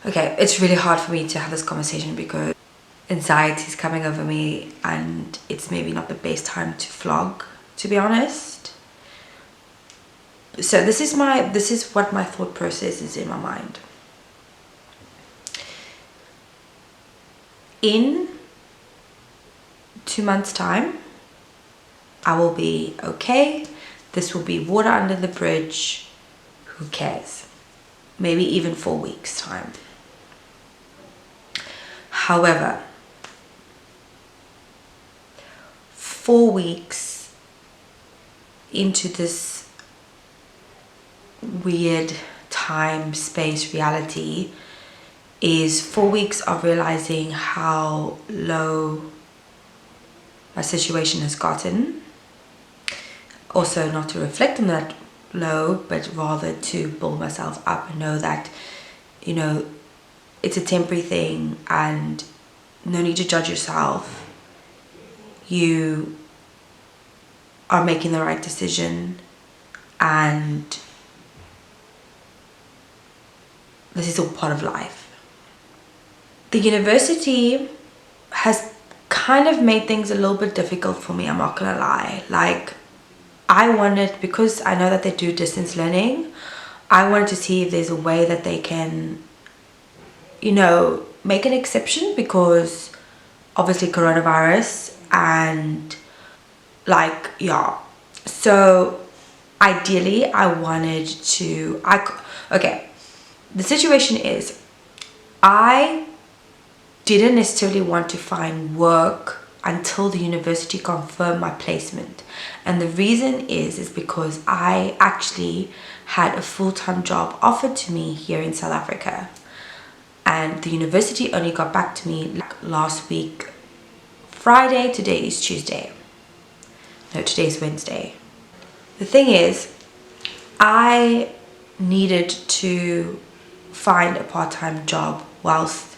Okay, it's really hard for me to have this conversation because anxiety is coming over me and it's maybe not the best time to vlog, to be honest. So this is what my thought process is in my mind. In 2 months' time, I will be okay. This will be water under the bridge. Who cares? Maybe even 4 weeks' time. However, 4 weeks into this weird time, space, reality is 4 weeks of realizing how low my situation has gotten. Also, not to reflect on that low, but rather to build myself up and know that, you know, it's a temporary thing and no need to judge yourself. You are making the right decision and this is all part of life. The university has kind of made things a little bit difficult for me, I'm not gonna lie. Like, I wanted, because I know that they do distance learning, I wanted to see if there's a way that they can, you know, make an exception, because obviously coronavirus and like, yeah. So ideally I wanted to, okay, the situation is I didn't necessarily want to find work until the university confirmed my placement. And the reason is because I actually had a full-time job offered to me here in South Africa. And the university only got back to me like last week, Friday. Today is Tuesday. No, today is Wednesday. The thing is, I needed to find a part-time job whilst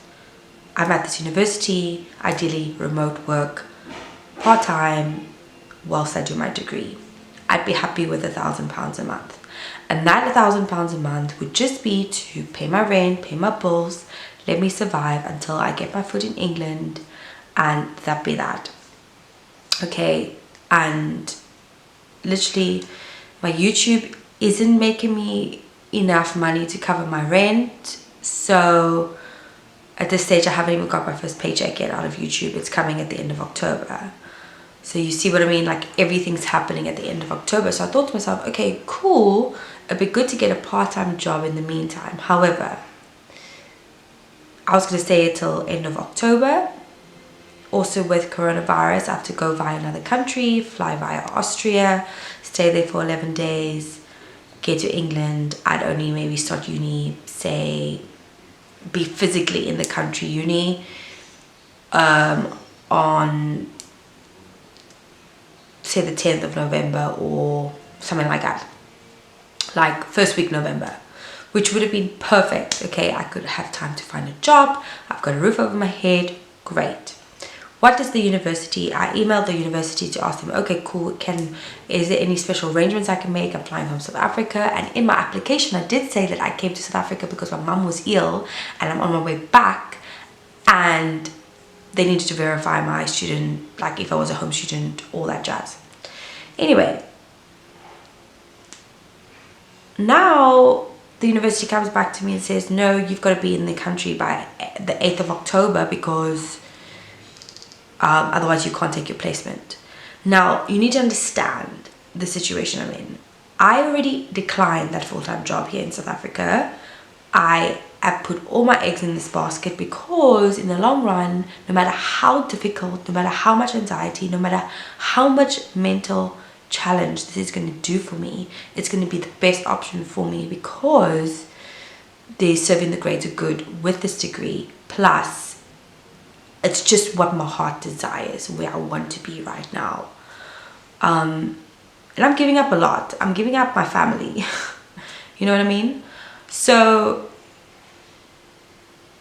I'm at this university, ideally remote work, part-time, whilst I do my degree. I'd be happy with £1,000 a month. And that £1,000 a month would just be to pay my rent, pay my bills, let me survive until I get my foot in England, and that be that. Okay, and literally my YouTube isn't making me enough money to cover my rent. So at this stage I haven't even got my first paycheck yet out of YouTube. It's coming at the end of October. So you see what I mean? Like, everything's happening at the end of October. So I thought to myself, okay, cool. It'd be good to get a part-time job in the meantime. However, I was going to stay till end of October. Also with coronavirus, I have to go via another country, fly via Austria, stay there for 11 days, get to England. I'd only maybe start uni, say, be physically in the country uni on, say, the 10th of November or something like that, like first week November, which would have been perfect. Okay, I could have time to find a job, I've got a roof over my head, great. What does the university, I emailed the university to ask them, okay, cool, is there any special arrangements I can make? I'm flying from South Africa. And in my application I did say that I came to South Africa because my mum was ill and I'm on my way back, and they needed to verify my student, like if I was a home student, all that jazz. Anyway, now the university comes back to me and says, no, you've got to be in the country by the 8th of October because otherwise you can't take your placement. Now, you need to understand the situation I'm in. I already declined that full-time job here in South Africa. I have put all my eggs in this basket because in the long run, no matter how difficult, no matter how much anxiety, no matter how much mental challenge this is going to do for me, it's going to be the best option for me because they're serving the greater good with this degree. Plus, it's just what my heart desires, where I want to be right now. And I'm giving up a lot. I'm giving up my family. You know what I mean? So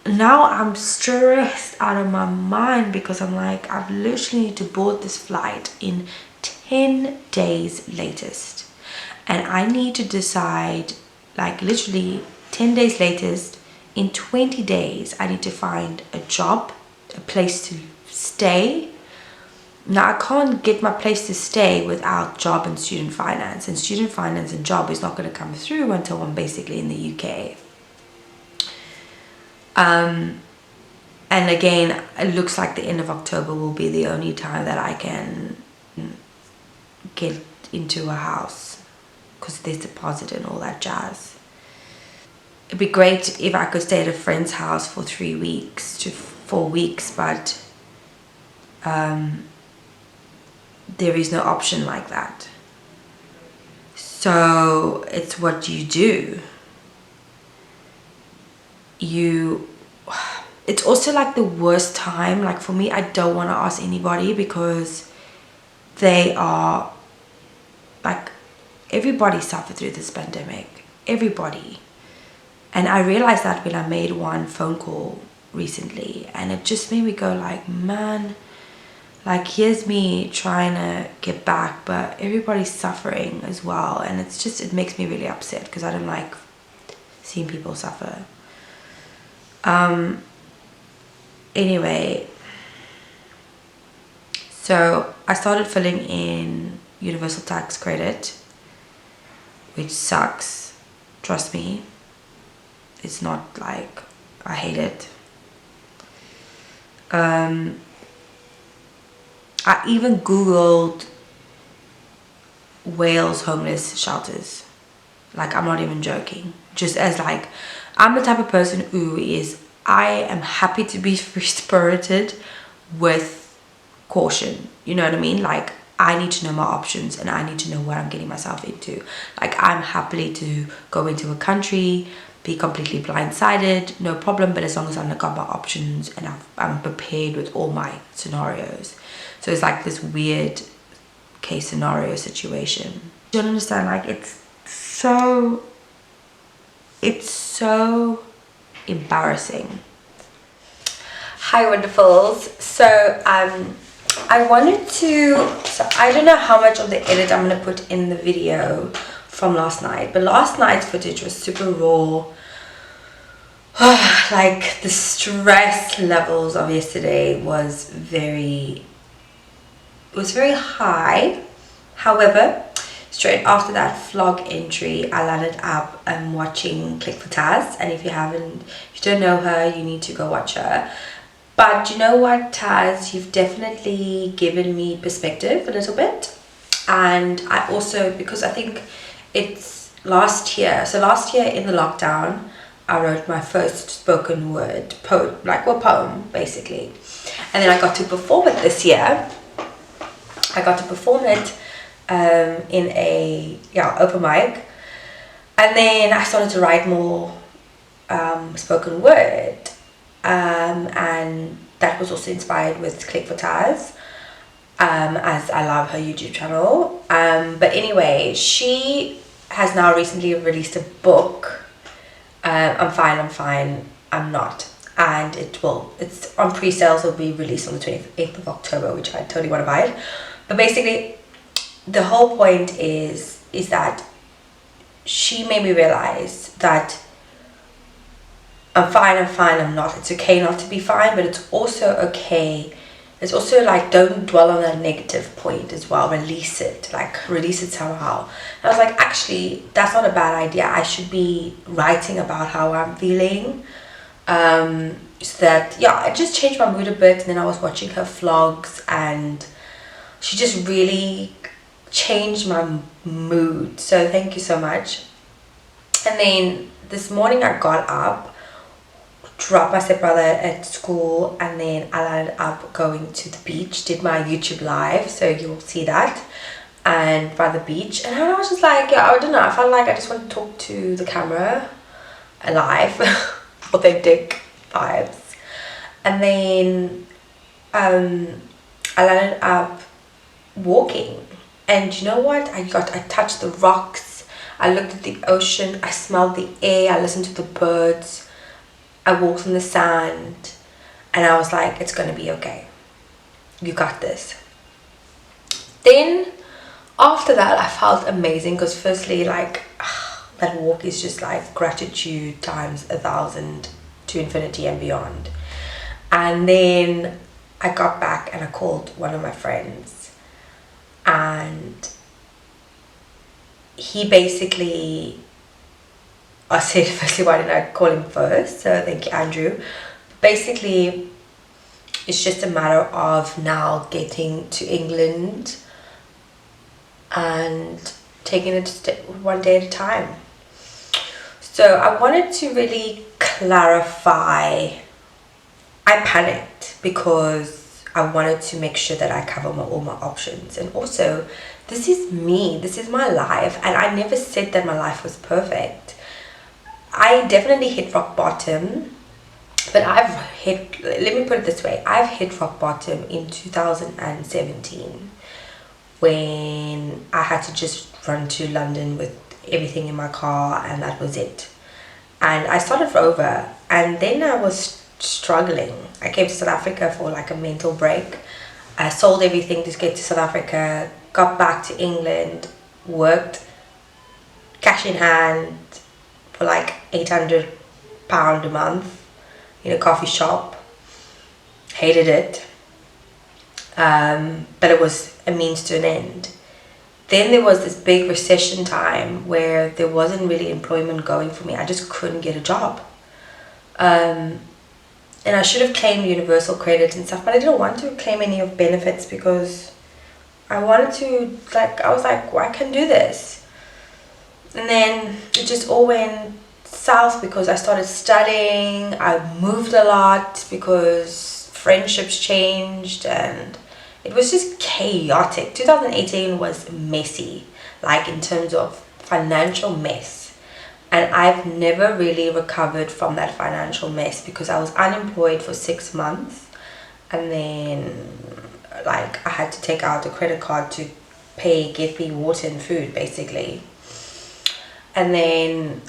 now I'm stressed out of my mind because I'm like, I've literally need to board this flight in 10 days latest. And I need to decide, like literally 10 days latest, in 20 days I need to find a job, a place to stay. Now I can't get my place to stay without job and student finance, and student finance and job is not going to come through until I'm basically in the UK. And again, it looks like the end of October will be the only time that I can get into a house, because there's deposit and all that jazz. It'd be great if I could stay at a friend's house for 3 weeks to 4 weeks, but there is no option like that. So it's what you do. It's also like the worst time. Like for me, I don't want to ask anybody, because they are like, everybody suffered through this pandemic, everybody. And I realized that when I made one phone call recently, and it just made me go like, man, like here's me trying to get back, but everybody's suffering as well. And it's just, it makes me really upset, because I don't like seeing people suffer. Anyway, so I started filling in universal tax credit, which sucks, trust me. It's not like I hate it. I even googled Wales homeless shelters. Like, I'm not even joking. Just as like, I'm the type of person who is, I am happy to be free-spirited with caution. You know what I mean? Like, I need to know my options, and I need to know what I'm getting myself into. Like, I'm happily to go into a country, be completely blindsided, no problem, but as long as I've got my options and I'm prepared with all my scenarios. So it's like this weird case scenario situation. You don't understand, like, it's so embarrassing. Hi wonderfuls. So I wanted to, so I don't know how much of the edit I'm going to put in the video from last night, but last night's footage was super raw. Like, the stress levels of yesterday was very high. However, straight after that vlog entry, I landed up watching Click for Taz, and if you don't know her, you need to go watch her. But you know what, Taz, you've definitely given me perspective a little bit. And I also, because I think it's last year, so last year in the lockdown, I wrote my first spoken word poem basically, and then I got to perform it this year. I got to perform it in a open mic, and then I started to write more spoken word, and that was also inspired with Click for Taz, as I love her YouTube channel. But anyway, she has now recently released a book, I'm fine, I'm not, and it's on pre-sales. It'll be released on the 28th of October, which I totally want to buy it. But basically, the whole point is that she made me realize that I'm fine, I'm not. It's okay not to be fine, but it's also okay. It's also like, don't dwell on that negative point as well. Release it somehow. And I was like, actually, that's not a bad idea. I should be writing about how I'm feeling. So that, it just changed my mood a bit. And then I was watching her vlogs, and she just really changed my mood. So thank you so much. And then this morning I got up, dropped my stepbrother at school, and then I ended up going to the beach, did my YouTube live, so you will see that, and by the beach. And I was just like, I don't know, I felt like I just want to talk to the camera live, authentic vibes. And then I ended up walking, and you know what, I touched the rocks, I looked at the ocean, I smelled the air, I listened to the birds, I walked on the sand, and I was like, it's gonna be okay. You got this. Then after that, I felt amazing, because firstly, like, that walk is just like gratitude times 1,000 to infinity and beyond. And then I got back and I called one of my friends, and he basically, I said, firstly, why didn't I call him first? So thank you, Andrew. Basically, it's just a matter of now getting to England and taking it one day at a time. So I wanted to really clarify. I panicked because I wanted to make sure that I cover all my options. And also, this is me, this is my life, and I never said that my life was perfect. I definitely hit rock bottom, but let me put it this way, I've hit rock bottom in 2017 when I had to just run to London with everything in my car, and that was it. And I started over, and then I was struggling. I came to South Africa for like a mental break. I sold everything to get to South Africa, got back to England, worked cash in hand for like £800 a month in a coffee shop. Hated it, but it was a means to an end. Then there was this big recession time where there wasn't really employment going for me. I just couldn't get a job. And I should have claimed universal credit and stuff, but I didn't want to claim any of benefits because I wanted to, I was like, well, I can do this. And then it just all went south because I started studying. I moved a lot because friendships changed, and it was just chaotic. 2018 was messy, like in terms of financial mess. And I've never really recovered from that financial mess because I was unemployed for 6 months. And then like I had to take out a credit card to get me water and food basically. And then,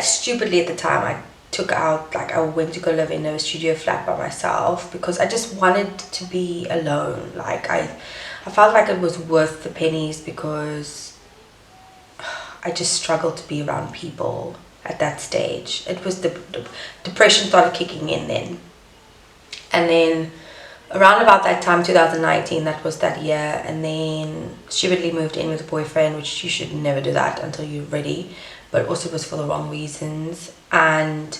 stupidly at the time, I took out, I went to go live in a studio flat by myself because I just wanted to be alone. I felt like it was worth the pennies because I just struggled to be around people at that stage. It was the depression started kicking in then. And then around about that time, 2019, that was that year, and then stupidly moved in with a boyfriend, which you should never do that until you're ready, but also was for the wrong reasons. And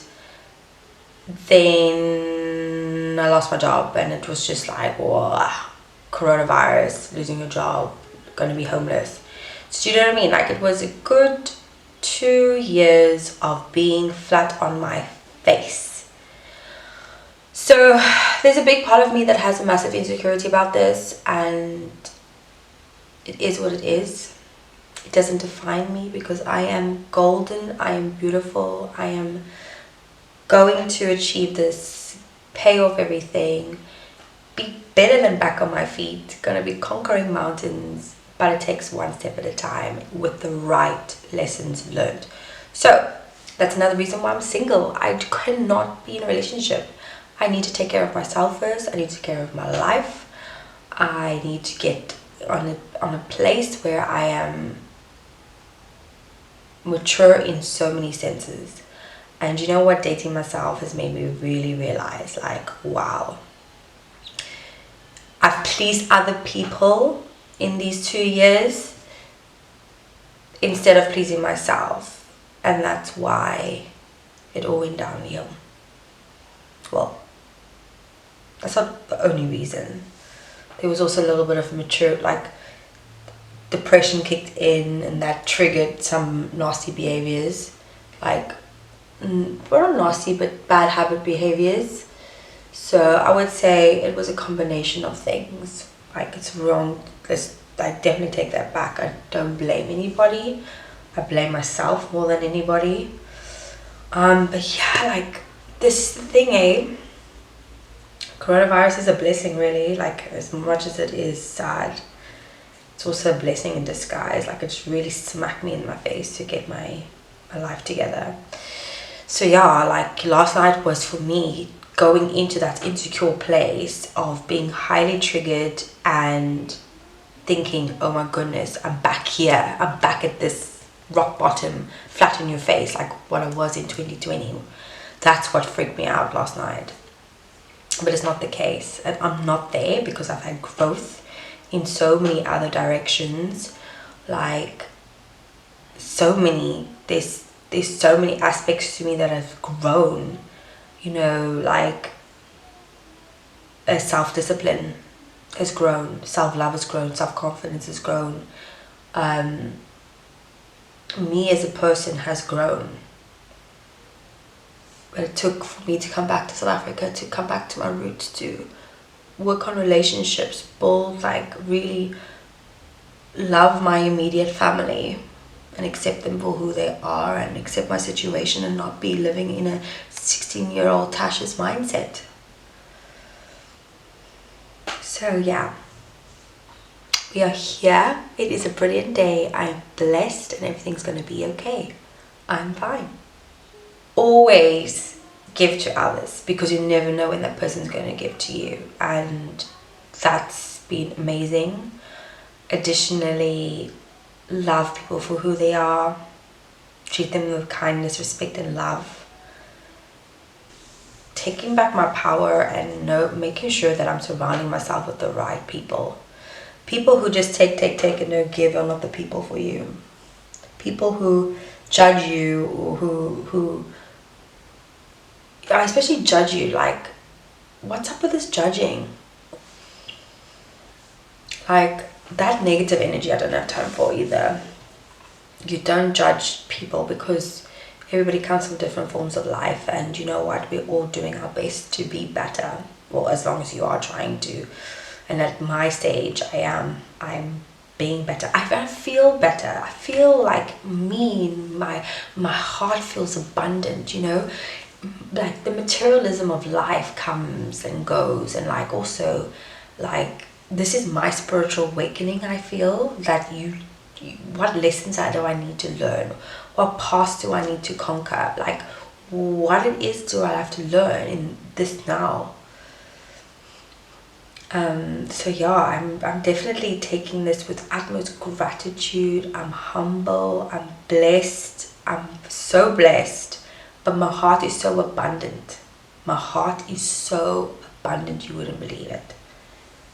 then I lost my job, and it was just like, whoa, coronavirus, losing your job, gonna be homeless. So you know what I mean? It was a good 2 years of being flat on my face. So there's a big part of me that has a massive insecurity about this, and it is what it is. It doesn't define me because I am golden, I am beautiful, I am going to achieve this, pay off everything, be better than back on my feet, gonna be conquering mountains, but it takes one step at a time with the right lessons learned. So that's another reason why I'm single. I cannot be in a relationship. I need to take care of myself first. I need to take care of my life. I need to get on a place where I am mature in so many senses. And you know what? Dating myself has made me really realize, wow, I've pleased other people in these 2 years instead of pleasing myself. And that's why it all went downhill. Well, that's not the only reason. There was also a little bit of depression kicked in, and that triggered some nasty behaviors, well, not nasty, but bad habit behaviors. So I would say it was a combination of things. It's wrong. I definitely take that back. I don't blame anybody. I blame myself more than anybody. But yeah, this is the thing, eh? Coronavirus is a blessing, really. As much as it is sad, it's also a blessing in disguise. It just really smacked me in my face to get my life together. So yeah, last night was for me going into that insecure place of being highly triggered and thinking, oh my goodness, I'm back here. I'm back at this rock bottom, flat in your face, like what I was in 2020. That's what freaked me out last night. But it's not the case. And I'm not there because I've had growth in so many other directions. Like, so many, there's so many aspects to me that have grown, you know, like self-discipline has grown, self-love has grown, self-confidence has grown, me as a person has grown. But it took for me to come back to South Africa, to come back to my roots, to work on relationships, build, like, really love my immediate family and accept them for who they are, and accept my situation and not be living in a 16-year-old Tasha's mindset. So yeah, we are here. It is a brilliant day. I'm blessed and everything's going to be okay. I'm fine. Always give to others, because you never know when that person's going to give to you, and that's been amazing. Additionally, love people for who they are, treat them with kindness, respect and love. Taking back my power and making sure that I'm surrounding myself with the right people. People who just take and don't give are not the people for you. People who judge you, or who I especially judge you, like, what's up with this judging? Like, that negative energy I don't have time for either. You don't judge people, because everybody comes from different forms of life, and you know what, we're all doing our best to be better. Well, as long as you are trying to. And at my stage, I'm being better. I feel better. I feel like my heart feels abundant, you know. Like, the materialism of life comes and goes, and like, also, like, this is my spiritual awakening. I feel that what lessons do I need to learn, what past do I need to conquer, like, what it is do I have to learn in this now. So yeah, I'm definitely taking this with utmost gratitude. I'm humble, I'm blessed, I'm so blessed, but my heart is so abundant. My heart is so abundant, you wouldn't believe it.